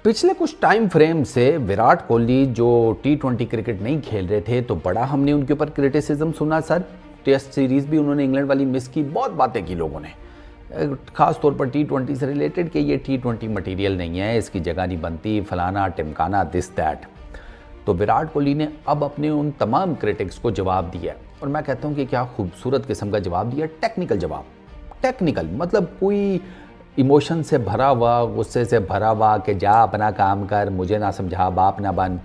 पिछले कुछ time frame से विराट कोहली जो T20 क्रिकेट नहीं खेल रहे थे तो बड़ा हमने उनके ऊपर क्रिटिसिज्म सुना सर। टेस्ट सीरीज़ भी उन्होंने इंग्लैंड वाली मिस की, बहुत बातें की लोगों ने, ख़ास तौर पर T20 से रिलेटेड कि ये T20 मटेरियल नहीं है, इसकी जगह नहीं बनती, फलाना टिमकाना दिस दैट। तो विराट कोहली ने अब अपने उन तमाम क्रिटिक्स को जवाब दिया और मैं कहता हूँ कि क्या खूबसूरत किस्म का जवाब दिया, टेक्निकल जवाब। टेक्निकल मतलब कोई इमोशन से भरा हुआ, गुस्से से भरा हुआ कि जा अपना काम कर, मुझे ना समझा, बाप ना बन,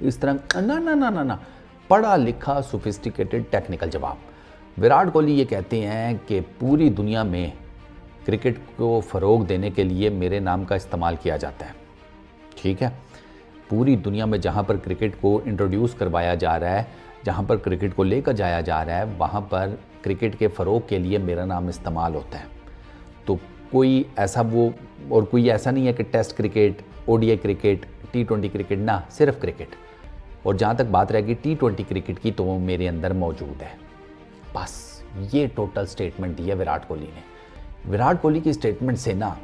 इस तरह ना ना ना ना ना, पढ़ा लिखा सोफिस्टिकेटेड टेक्निकल जवाब। विराट कोहली ये कहते हैं कि पूरी दुनिया में क्रिकेट को फ़रोग देने के लिए मेरे नाम का इस्तेमाल किया जाता है। ठीक है, पूरी दुनिया में जहाँ पर क्रिकेट को इंट्रोड्यूस करवाया जा रहा है, जहाँ पर क्रिकेट को लेकर जाया जा रहा है, वहाँ पर क्रिकेट के फ़रोग के लिए मेरा नाम इस्तेमाल होता है। तो कोई ऐसा और कोई ऐसा नहीं है कि test cricket, ODI cricket, T20 cricket, ना, सिर्फ क्रिकेट। और जहाँ तक बात रहेगी T20 क्रिकेट की तो वो मेरे अंदर मौजूद है। बस ये टोटल स्टेटमेंट दी है विराट कोहली ने। विराट कोहली की स्टेटमेंट से ना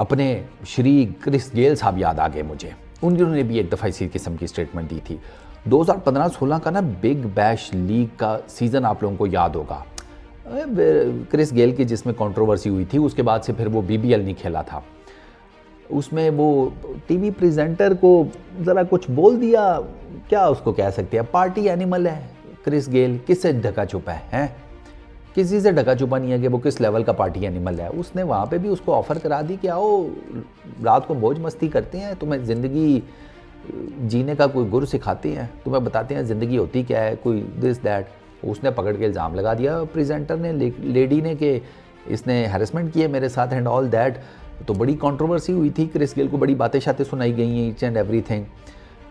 अपने श्री क्रिस गेल साहब याद आ गए मुझे। उन्होंने भी एक दफ़ा इसी किस्म की स्टेटमेंट दी थी। 2015-16 का ना बिग बैश लीग का सीज़न आप लोगों को याद होगा, क्रिस गेल की जिसमें कंट्रोवर्सी हुई थी, उसके बाद से फिर वो BBL नहीं खेला था। उसमें वो टीवी प्रेजेंटर को ज़रा कुछ बोल दिया, क्या उसको कह सकते हैं, पार्टी एनिमल है क्रिस गेल, किससे ढका छुपा है? किसी से ढका छुपा नहीं है कि वो किस लेवल का पार्टी एनिमल है। उसने वहाँ पे भी उसको ऑफ़र करा दी कि आओ रात को मौज मस्ती करते हैं, तुम्हें ज़िंदगी जीने का कोई गुर सिखाते हैं, तुम्हें बताते हैं ज़िंदगी होती क्या है, कोई दिस दैट। उसने पकड़ के इल्ज़ाम लगा दिया प्रेजेंटर ने, लेडी ने, कि इसने हैरेसमेंट की है मेरे साथ एंड ऑल दैट। तो बड़ी कंट्रोवर्सी हुई थी, क्रिस गेल को बड़ी बातें शातें सुनाई गई हैं, ईच एंड एवरीथिंग।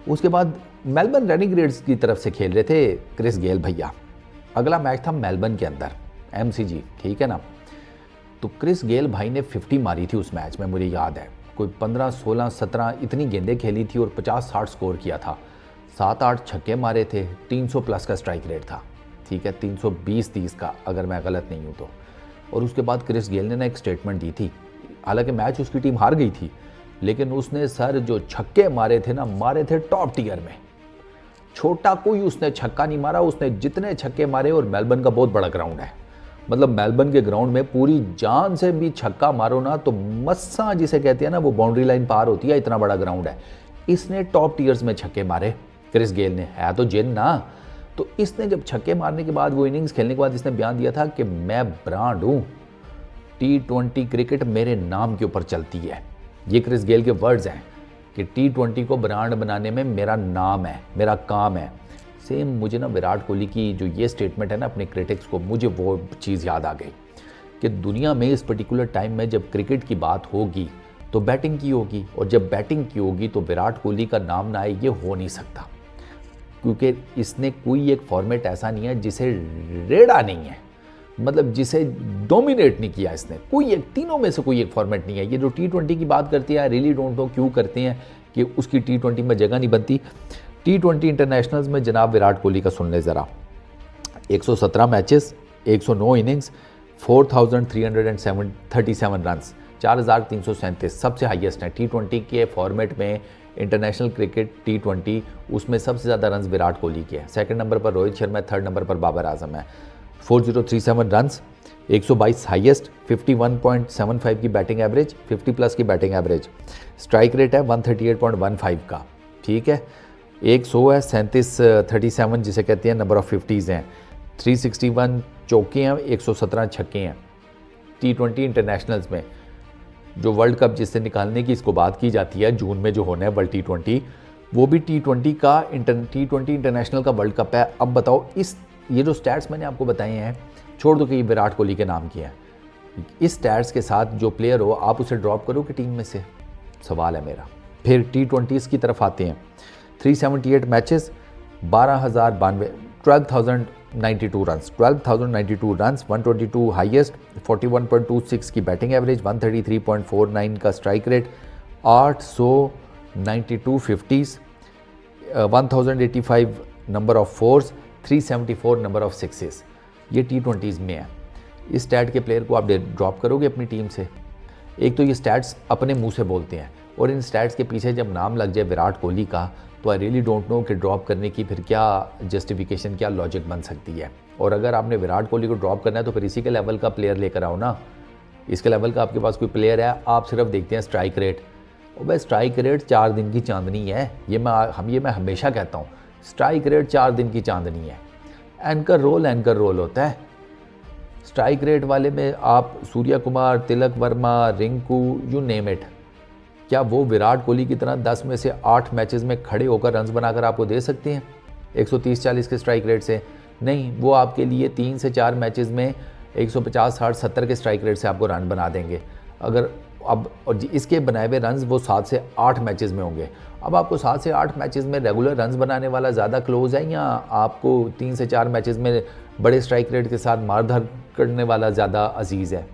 उसके बाद मेलबर्न रेनिग्रेड्स की तरफ से खेल रहे थे क्रिस गेल भैया। अगला मैच था मेलबर्न के अंदर, MCG, ठीक है ना। तो क्रिस गेल भाई ने 50 मारी थी उस मैच में, मुझे याद है, कोई 15, 16, 17 इतनी गेंदें खेली थी और 50-60 स्कोर किया था। 7-8 छक्के मारे थे, 300 प्लस का स्ट्राइक रेट था, ठीक है, 320-30 का अगर मैं गलत नहीं हूँ तो। और उसके बाद क्रिस गेल ने ना एक स्टेटमेंट दी थी, हालांकि मैच उसकी टीम हार गई थी, लेकिन उसने सर जो छक्के मारे थे ना, मारे थे टॉप टीयर में। छोटा कोई उसने छक्का नहीं मारा, उसने जितने छक्के मारे, और मेलबर्न का बहुत बड़ा ग्राउंड है, मतलब मेलबर्न के ग्राउंड में पूरी जान से भी छक्का मारो ना तो मस्सा जिसे कहते हैं ना, वो बाउंड्री लाइन पार होती है, इतना बड़ा ग्राउंड है। इसने टॉप टीयर्स में छक्के मारे क्रिस गेल ने, है तो जिन ना। तो इसने जब छक्के मारने के बाद, वो इनिंग्स खेलने के बाद इसने बयान दिया था कि मैं ब्रांड हूँ, T20 क्रिकेट मेरे नाम के ऊपर चलती है। ये क्रिस गेल के वर्ड्स हैं कि T20 को ब्रांड बनाने में मेरा नाम है, मेरा काम है। सेम मुझे ना विराट कोहली की जो ये स्टेटमेंट है ना अपने क्रिटिक्स को, मुझे वो चीज़ याद आ गई कि दुनिया में इस पर्टिकुलर टाइम में जब क्रिकेट की बात होगी तो बैटिंग की होगी, और जब बैटिंग की होगी तो विराट कोहली का नाम ना आए, ये हो नहीं सकता, क्योंकि इसने कोई एक फॉर्मेट ऐसा नहीं है जिसे रेड़ा नहीं है, मतलब जिसे डोमिनेट नहीं किया इसने। कोई एक, तीनों में से कोई एक फॉर्मेट नहीं है। ये जो T20 की बात करती है, आई रियली डोंट नो क्यों करते हैं कि उसकी T20 में जगह नहीं बनती। T20 इंटरनेशनल्स में जनाब विराट कोहली का सुन ले ज़रा, 117 मैचेस, 109 इनिंग्स, 4,337 रन्स, 4,337 सबसे हाईएस्ट है T20 के फॉर्मेट में। इंटरनेशनल क्रिकेट T20 उसमें सबसे ज़्यादा रन्स विराट कोहली के हैं। सेकंड नंबर पर रोहित शर्मा है, थर्ड नंबर पर बाबर आजम है, 4037 रन्स, 122 हाईएस्ट, 51.75 की बैटिंग एवरेज, 50 प्लस की बैटिंग एवरेज, स्ट्राइक रेट है 138.15 का, ठीक है, 100 है, 37 जिसे कहते हैं नंबर ऑफ 50s हैं, 361 चौके हैं, 117 छक्के हैं। T20 इंटरनेशनल्स में जो वर्ल्ड कप जिससे निकालने की इसको बात की जाती है, जून में जो होना है वर्ल्ड T20, वो भी T20 इंटरनेशनल का वर्ल्ड कप है। अब बताओ, ये जो स्टैट्स मैंने आपको बताए हैं, छोड़ दो कि ये विराट कोहली के नाम की हैं, इस स्टैट्स के साथ जो प्लेयर हो आप उसे ड्रॉप करो कि टीम में से, सवाल है मेरा। फिर T20s की तरफ आते हैं, 378 मैचेस, 12,092 रन्स, 122 हाईएस्ट, 41.26 की बैटिंग एवरेज, 133.49 का strike rate, 892 50s, 1085 number of force, 374 number of sixes. ये T20s में है। इस स्टैट के प्लेयर को आप ड्रॉप करोगे अपनी टीम से? एक तो ये स्टैट्स अपने मुंह से बोलते हैं, और इन स्टैट्स के पीछे जब नाम लग जाए विराट कोहली का, तो आई रियली डोंट नो कि ड्रॉप करने की फिर क्या जस्टिफिकेशन, क्या लॉजिक बन सकती है। और अगर आपने विराट कोहली को ड्रॉप करना है तो फिर इसी के लेवल का प्लेयर लेकर आओ ना। इसके लेवल का आपके पास कोई प्लेयर है, आप सिर्फ देखते हैं स्ट्राइक रेट। और भाई स्ट्राइक रेट 4 दिन की चांदनी है, ये मैं हमेशा कहता हूँ, स्ट्राइक रेट 4 दिन की चांदनी है। एंकर रोल होता है। स्ट्राइक रेट वाले में आप Surya Kumar, Tilak Varma, Rinku, you name it, क्या वो विराट कोहली की तरह 10 में से 8 मैचेस में खड़े होकर रन्स बनाकर आपको दे सकते हैं 130-40 के स्ट्राइक रेट से? नहीं, वो आपके लिए 3 से 4 मैचेस में 150, 60, 70 के स्ट्राइक रेट से आपको रन बना देंगे। अगर अब और इसके बनाए हुए रन्स वो 7 से 8 मैचेस में होंगे। अब आपको 7 से 8 मैचेस में रेगुलर रन्स बनाने वाला ज़्यादा क्लोज है, या आपको 3 से 4 मैचेस में बड़े स्ट्राइक रेट के साथ मारधाड़ करने वाला ज़्यादा अजीज़ है?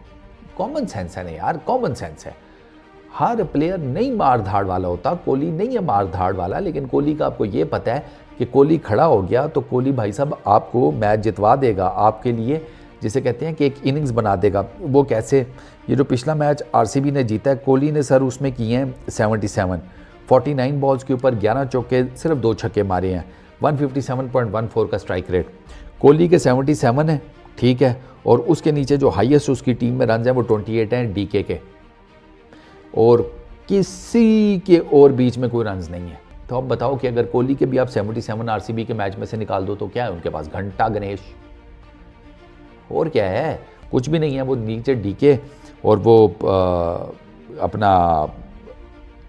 कॉमन सेंस है ना यार, कॉमन सेंस है। हर प्लेयर नहीं मार धाड़ वाला होता, कोहली नहीं है मार धाड़ वाला, लेकिन कोहली का आपको ये पता है कि कोहली खड़ा हो गया तो कोहली भाई साहब आपको मैच जितवा देगा, आपके लिए जिसे कहते हैं कि एक इनिंग्स बना देगा। वो कैसे? ये जो पिछला मैच आरसीबी ने जीता है, कोहली ने सर उसमें किए हैं 77, 49 बॉल्स के ऊपर 11 चौके, सिर्फ 2 छक्के मारे हैं, 157.14 का स्ट्राइक रेट। कोहली के 77 है, ठीक है, और उसके नीचे जो हाईएस्ट उसकी टीम में रन हैं वो 28 हैं डीके के, और किसी के और बीच में कोई रन्स नहीं है। तो अब बताओ कि अगर कोहली के भी आप 77 आरसीबी के मैच में से निकाल दो तो क्या है उनके पास? घंटा गणेश, और क्या है? कुछ भी नहीं है। वो नीचे डीके और वो अपना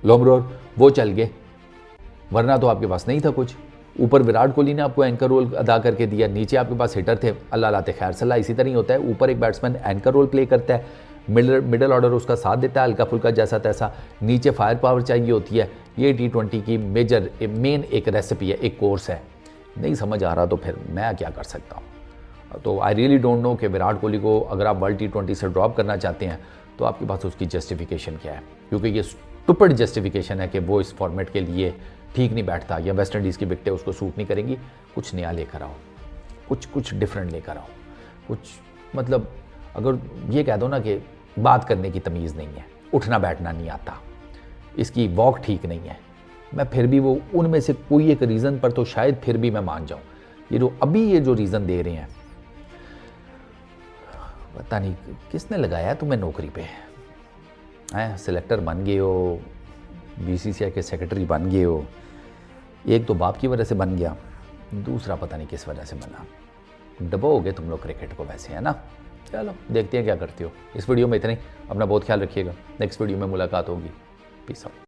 लोमरोर वो चल गए, वरना तो आपके पास नहीं था कुछ। ऊपर विराट कोहली ने आपको एंकर रोल अदा करके दिया, नीचे आपके पास हिटर थे, अल्लाह लाते खैर सलाह। इसी तरह ही होता है, ऊपर एक बैट्समैन एंकर रोल प्ले करता है, मिडल ऑर्डर उसका साथ देता है हल्का फुल्का जैसा तैसा, नीचे फायर पावर चाहिए होती है। ये T20 की मेन एक रेसिपी है, एक कोर्स है। नहीं समझ आ रहा तो फिर मैं क्या कर सकता हूँ? तो आई रियली डोंट नो कि विराट कोहली को अगर आप वर्ल्ड T20 से ड्रॉप करना चाहते हैं तो आपके पास उसकी जस्टिफिकेशन क्या है, क्योंकि ये स्टूपिड जस्टिफिकेशन है कि वो इस फॉर्मेट के लिए ठीक नहीं बैठता, या वेस्ट इंडीज़ की विकेटें उसको सूट नहीं करेंगी। कुछ नया लेकर आओ, कुछ डिफरेंट लेकर आओ, कुछ मतलब अगर ये कह दो ना कि बात करने की तमीज़ नहीं है, उठना बैठना नहीं आता, इसकी वॉक ठीक नहीं है, मैं फिर भी वो उनमें से कोई एक रीज़न पर तो शायद फिर भी मैं मान जाऊँ। ये जो रीज़न दे रहे हैं, पता नहीं किसने लगाया तुम्हें नौकरी पे हैं? सिलेक्टर बन गए हो, बीसीसीआई के सेक्रेटरी बन गए हो, एक तो बाप की वजह से बन गया, दूसरा पता नहीं किस वजह से बना। दबाओगे तुम लोग क्रिकेट को वैसे, है ना? चलो देखते हैं क्या करते हो। इस वीडियो में इतना ही, अपना बहुत ख्याल रखिएगा। नेक्स्ट वीडियो में मुलाकात होगी। Peace out.